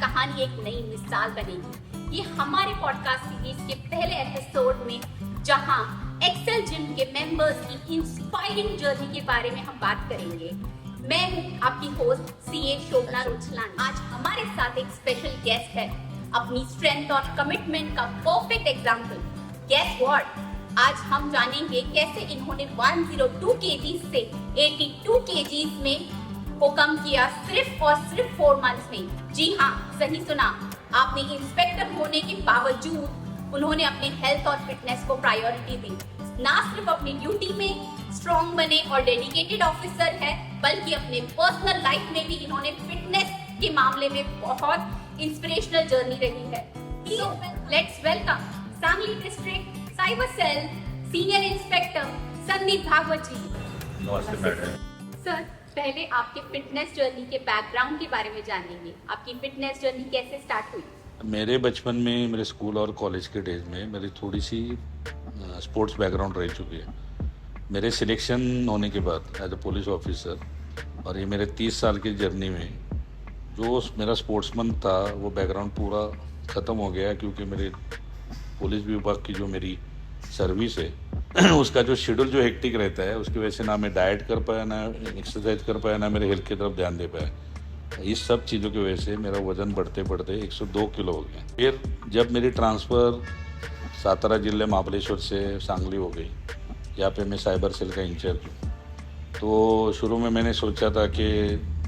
कहानी एक नई मिसाल बनेगी। ये हमारे पॉडकास्ट सीरीज के पहले एपिसोड में जहां एक्सेल जिम के मेंबर्स की इंस्पायरिंग जर्नी के बारे में हम बात करेंगे। मैं हूं आपकी होस्ट सीए शोभना रुचलानी। आज हमारे साथ एक स्पेशल गेस्ट है, अपनी स्ट्रेंथ और कमिटमेंट का परफेक्ट एग्जाम्पल। गेस व्हाट, आज हम जानेंगे कैसे इन्होंने 102 kgs से 82 kgs में को कम किया सिर्फ और सिर्फ 4 मंथ्स में। जी हाँ, सही सुना आपने। इंस्पेक्टर होने के बावजूद उन्होंने अपने हेल्थ और फिटनेस को प्रायोरिटी दी। ना सिर्फ अपनी ड्यूटी में स्ट्रॉन्ग बने और डेडिकेटेड ऑफिसर है, बल्कि अपने पर्सनल लाइफ में भी इन्होंने फिटनेस के मामले में बहुत इंस्पिरेशनल जर्नी रही है। Let's welcome Sangli district cyber cell senior inspector Sandeep Bhagwat ji. नमस्ते मैडम। सर, पहले आपके फिटनेस जर्नी के बैकग्राउंड के बारे में जानेंगे। आपकी फिटनेस जर्नी कैसे स्टार्ट हुई? मेरे बचपन में, मेरे स्कूल और कॉलेज के डेज में मेरी थोड़ी सी स्पोर्ट्स बैकग्राउंड रह चुकी है। मेरे सिलेक्शन होने के बाद एज अ पुलिस ऑफिसर और ये मेरे 30 साल की जर्नी में जो मेरा स्पोर्ट्समैन था वो बैकग्राउंड पूरा ख़त्म हो गया, क्योंकि मेरे पुलिस विभाग की जो मेरी सर्विस है उसका जो शेड्यूल जो हेक्टिक रहता है, उसकी वजह से ना मैं डाइट कर पाया, ना एक्सरसाइज कर पाया, ना मेरे हेल्थ की तरफ ध्यान दे पाया। इस सब चीज़ों की वजह से मेरा वज़न बढ़ते बढ़ते 102 किलो हो गया। फिर जब मेरी ट्रांसफ़र सातारा जिले महाबलेश्वर से सांगली हो गई, यहाँ पे मैं साइबर सेल का इंचार्ज हूँ, तो शुरू में मैंने सोचा था कि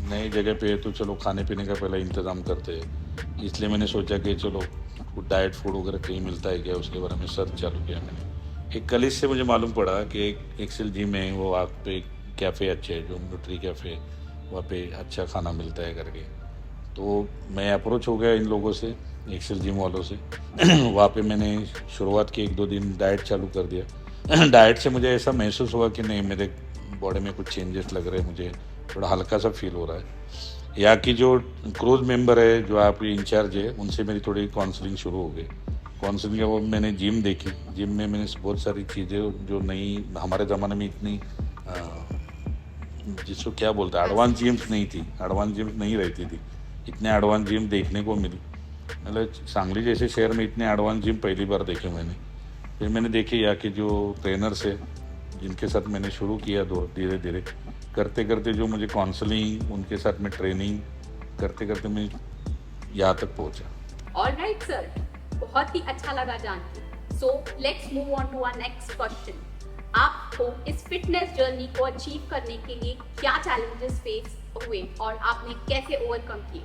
नई जगह पे तो चलो खाने पीने का पहले इंतज़ाम करते हैं, इसलिए मैंने सोचा कि चलो डाइट फूड वगैरह कहीं मिलता है क्या, उसके बारे में सर्च चालू किया मैंने। एक कलीग से मुझे मालूम पड़ा कि एक एक्सेल जिम है, वो आप पे कैफ़े अच्छे है, जो न्यूट्री कैफ़े, वहाँ पे अच्छा खाना मिलता है करके। तो मैं अप्रोच हो गया इन लोगों से, एक्सेल जिम वालों से वहाँ पे मैंने शुरुआत की, 1-2 दिन डाइट चालू कर दिया। डाइट से मुझे ऐसा महसूस हुआ कि नहीं, मेरे बॉडी में कुछ चेंजेस लग रहे हैं, मुझे थोड़ा हल्का सा फील हो रहा है। यहाँ की जो क्रूज मेंबर है, जो आपकी इंचार्ज है, उनसे मेरी थोड़ी काउंसलिंग शुरू हो गई। काउंसलिंग का वो मैंने जिम देखी। जिम में मैंने बहुत सारी चीज़ें जो नई, हमारे ज़माने में इतनी जिसको क्या बोलते हैं, एडवांस जिम्स नहीं थी, एडवांस जिम्स नहीं रहती थी, इतने एडवांस जिम देखने को मिली। मतलब सांगली जैसे शहर में इतने एडवांस जिम पहली बार देखे मैंने। फिर मैंने देखे यहाँ के जो ट्रेनर्स है, जिनके साथ मैंने शुरू किया, धीरे धीरे करते करते जो मुझे काउंसलिंग, उनके साथ में ट्रेनिंग करते करते मैं यहाँ तक पहुँचा। ऑलराइट सर, बहुत ही अच्छा लगा जान के। So let's move on to our next question. आपको इस फिटनेस जर्नी को अचीव करने के लिए क्या चैलेंजेस फेस हुए और आपने कैसे ओवरकम किए?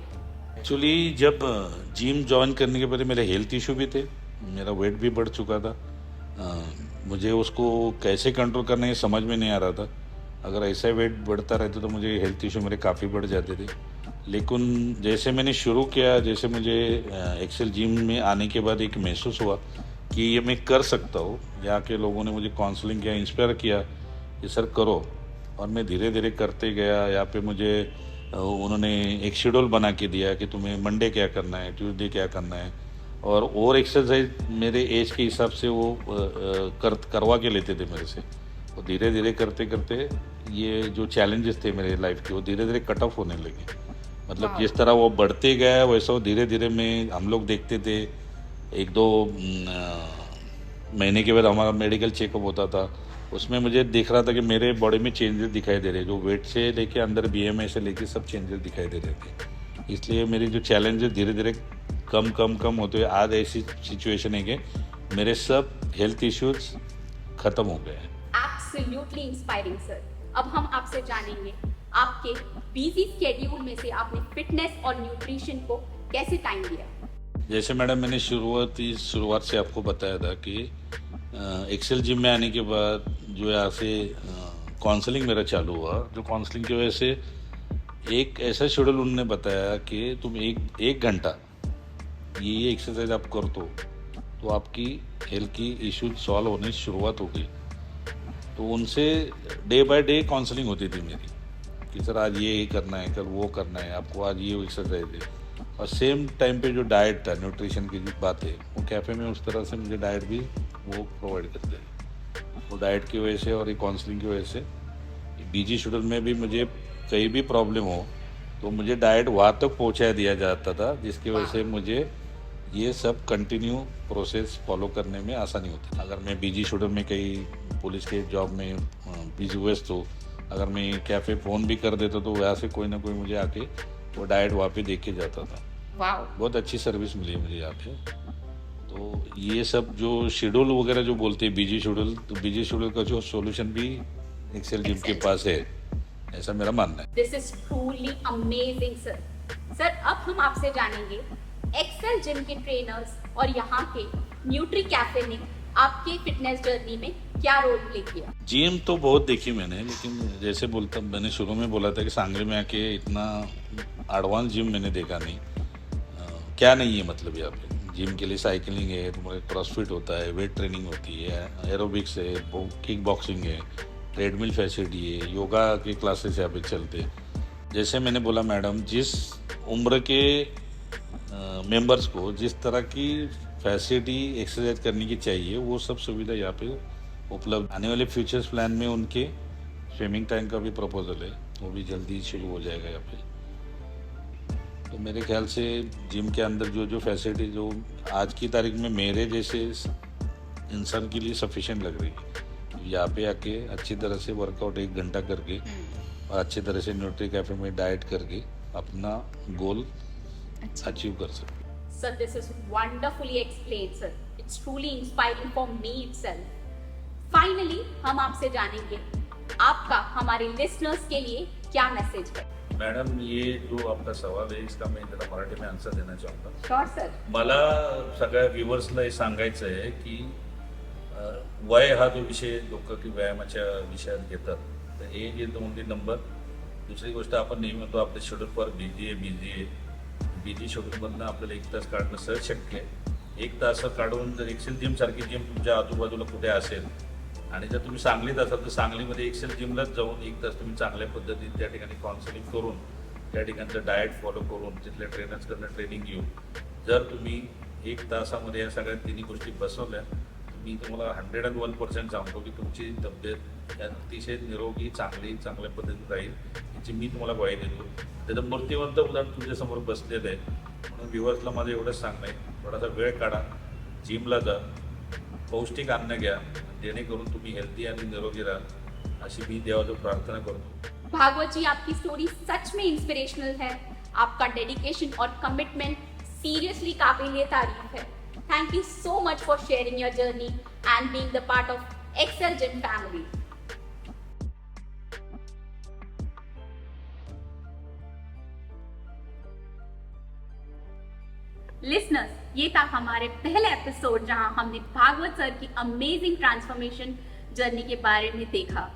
एक्चुअली जब जिम ज्वाइन करने के पहले मेरे हेल्थ इशू भी थे, मेरा वेट भी बढ़ चुका था। मुझे उसको कैसे कंट्रोल करना है समझ में नहीं आ रहा था। अगर ऐसा वेट बढ़ता रहता तो मुझे हेल्थ इशू मेरे काफ़ी बढ़ जाते थे। लेकिन जैसे मैंने शुरू किया, जैसे मुझे एक्सेल जिम में आने के बाद एक महसूस हुआ कि ये मैं कर सकता हूँ। यहाँ के लोगों ने मुझे काउंसलिंग किया, इंस्पायर किया कि सर करो, और मैं धीरे धीरे करते गया। यहाँ पे मुझे उन्होंने एक शेड्यूल बना के दिया कि तुम्हें मंडे क्या करना है, ट्यूसडे क्या करना है, और एक्सरसाइज मेरे एज के हिसाब से वो करवा के लेते थे मेरे से। और धीरे धीरे करते करते ये जो चैलेंजेस थे मेरे लाइफ के, वो धीरे धीरे कट ऑफ होने लगे। मतलब जिस तरह वो बढ़ते गया, वैसा वो धीरे धीरे में हम लोग देखते थे। 1-2 महीने के बाद हमारा मेडिकल चेकअप होता था, उसमें मुझे दिख रहा था कि मेरे बॉडी में चेंजेस दिखाई दे रहे, जो वेट से लेके अंदर BMI से लेके सब चेंजेस दिखाई दे रहे थे। इसलिए मेरी जो चैलेंजेस धीरे धीरे कम होते हुए आज ऐसी सिचुएशन है कि मेरे सब हेल्थ इश्यूज खत्म हो गए हैं। Absolutely inspiring sir. अब हम आपसे जानेंगे आपके बिजी स्केड्यूल में से आपने फिटनेस और न्यूट्रिशन को कैसे टाइम दिया? जैसे मैडम मैंने शुरुआत से आपको बताया था कि एक्सेल जिम में आने के बाद जो यहाँ से काउंसलिंग मेरा चालू हुआ, जो काउंसलिंग की वजह से एक ऐसा शेड्यूल उन्होंने बताया कि तुम एक घंटा ये एक्सरसाइज आप कर दो तो आपकी हेल्थ की इश्यूज सॉल्व होने की शुरुआत हो गई। तो उनसे डे बाय डे काउंसलिंग होती थी मेरी कि सर आज ये करना है, कल वो करना है, आपको आज ये एक्सरसाइज है। और सेम टाइम पे जो डाइट था, न्यूट्रिशन की जो बात है, वो कैफ़े में उस तरह से मुझे डाइट भी वो प्रोवाइड करते हैं। वो डाइट की वजह से और ये काउंसलिंग की वजह से बिजी शेड्यूल में भी मुझे कहीं भी प्रॉब्लम हो तो मुझे डाइट वहाँ तक पहुँचा दिया जाता था, जिसकी वजह से मुझे ये सब कंटिन्यू प्रोसेस फॉलो करने में आसानी होती है। अगर मैं बिजी शेड्यूल में कहीं पुलिस के जॉब में बिजी व्यस्त हूँ, अगर मैं कैफ़े फ़ोन भी कर देता तो वहाँ से कोई ना कोई मुझे आके वो डाइट वहाँ पे देख के जाता था। वाओ, बहुत अच्छी सर्विस मिली मुझे यहाँ पे। तो ये सब जो शेड्यूल वगैरह जो बोलते हैं बिजी शेड्यूल, तो बिजी शेड्यूल का जो सॉल्यूशन भी एक्सेल जिम के पास है, ऐसा मेरा मानना है। This is truly amazing sir. Sir, अब हम आपसे जानेंगे एक्सेल जिम के ट्रेनर्स और यहाँ के न्यूट्री कैफे ने आपके फिटनेस जर्नी में क्या रोल प्ले किया। जिम तो बहुत देखी मैंने, लेकिन जैसे बोलता मैंने शुरू में बोला था कि सांगली में आके इतना एडवांस जिम मैंने देखा नहीं। क्या नहीं है मतलब यहाँ पे जिम के लिए साइकिलिंग है, तुम्हारे क्रॉसफिट होता है, वेट ट्रेनिंग होती है, एरोबिक्स है, किक बॉक्सिंग है, ट्रेडमिल फैसिलिटी है, योगा के क्लासेस यहाँ पे चलते हैं। जैसे मैंने बोला मैडम, जिस उम्र के मेंबर्स को जिस तरह की फैसिलिटी एक्सरसाइज करने की चाहिए वो सब सुविधा यहाँ पे उपलब्ध। आने वाले फ्यूचर्स प्लान में उनके स्विमिंग टाइम का भी प्रपोजल है, वो भी जल्दी शुरू हो जाएगा यहाँ पे। तो मेरे ख्याल से जिम के अंदर जो जो फैसिलिटी जो आज की तारीख में मेरे जैसे इंसान के लिए सफिशिएंट लग रही है, यहाँ पे आके अच्छी तरह से वर्कआउट 1 घंटा करके और अच्छी तरह से न्यूट्री कैफे में डाइट करके अपना गोल अचीव कर सकते। Sir, this is wonderfully explained, sir. It's truly inspiring for me itself. Finally, हम आपसे जानेंगे आपका हमारे लिसनर्स के लिए क्या मैसेज है। मॅडम, ये जो आपका सवाल आहे इसका मी जरा मराठी में आन्सर देना चाहूँगा। Sure sir. मला सगळ्या व्ह्युअर्सला हे सांगायचं आहे की वय हा जो विषय लोक की व्यायामाच्या विषयात घेतात, तर हे जे ओनली नंबर। दुसरी गोष्ट, आपण नेहमी म्हणतो आपले शेड्यूल फार बिझी आहे। बिझी शेड्यूलमधनं आपल्याला 1 तास काढणं सहज शक्य आहे। 1 तास काढून जर एक्सेल जिम सारखी जिम तुमच्या आजूबाजूला कुठे असेल आणि जर तुम्ही सांगलीत असाल तर सांगलीमध्ये एक्सेल जिमलाच जाऊन 1 तास तुम्ही चांगल्या पद्धतीने त्या ठिकाणी काउन्सिलिंग करून त्या ठिकाणचं डाएट फॉलो करून तिथल्या ट्रेनर्सकडनं ट्रेनिंग घेऊन जर तुम्ही 1 तासामध्ये या सगळ्या तिन्ही गोष्टी बसवल्या, मी तुम्हाला 101% सांगतो की तुमची तब्येत अतिशय निरोगी चांगल्या पद्धतीने राहील, याची मी तुम्हाला ग्वाही देतो। त्याचं मूर्तिवंत उदाहरण तुमच्यासमोर बसलेलं आहे। म्हणून व्ह्युअर्सला माझं एवढंच सांगणं आहे, थोडासा वेळ काढा, जिमला जा, पौष्टिक अन्न घ्या, जेणेकरून तुम्ही हेल्दी आणि निरोगी राहा, अशी मी देवाचं प्रार्थना करतो। भागवत जी, आपकी स्टोरी सच में इंस्पिरेशनल है। आपका डेडिकेशन और कमिटमेंट सीरियसली काबिल तारीफ है। Thank you so much for sharing your journey and being the part of Excel gym family. Listeners, ये था हमारे पहले एपिसोड जहां हमने भागवत सर की अमेजिंग ट्रांसफॉर्मेशन जर्नी के बारे में देखा।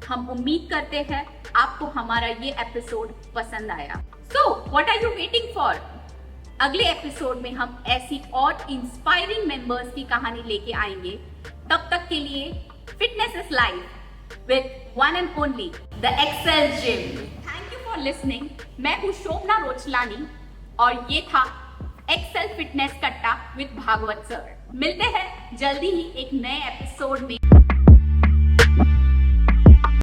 हम उम्मीद करते हैं आपको हमारा ये एपिसोड पसंद आया। So what are you waiting for? अगले एपिसोड में हम ऐसी और इंस्पायरिंग मेंबर्स की कहानी लेके आएंगे। तब तक के लिए fitness is life with one and only the Excel gym. Thank you for listening. मैं हूँ शोभना रोचलानी और ये था Excel fitness Katta with Bhagwat sir. मिलते हैं जल्दी ही एक नए एपिसोड में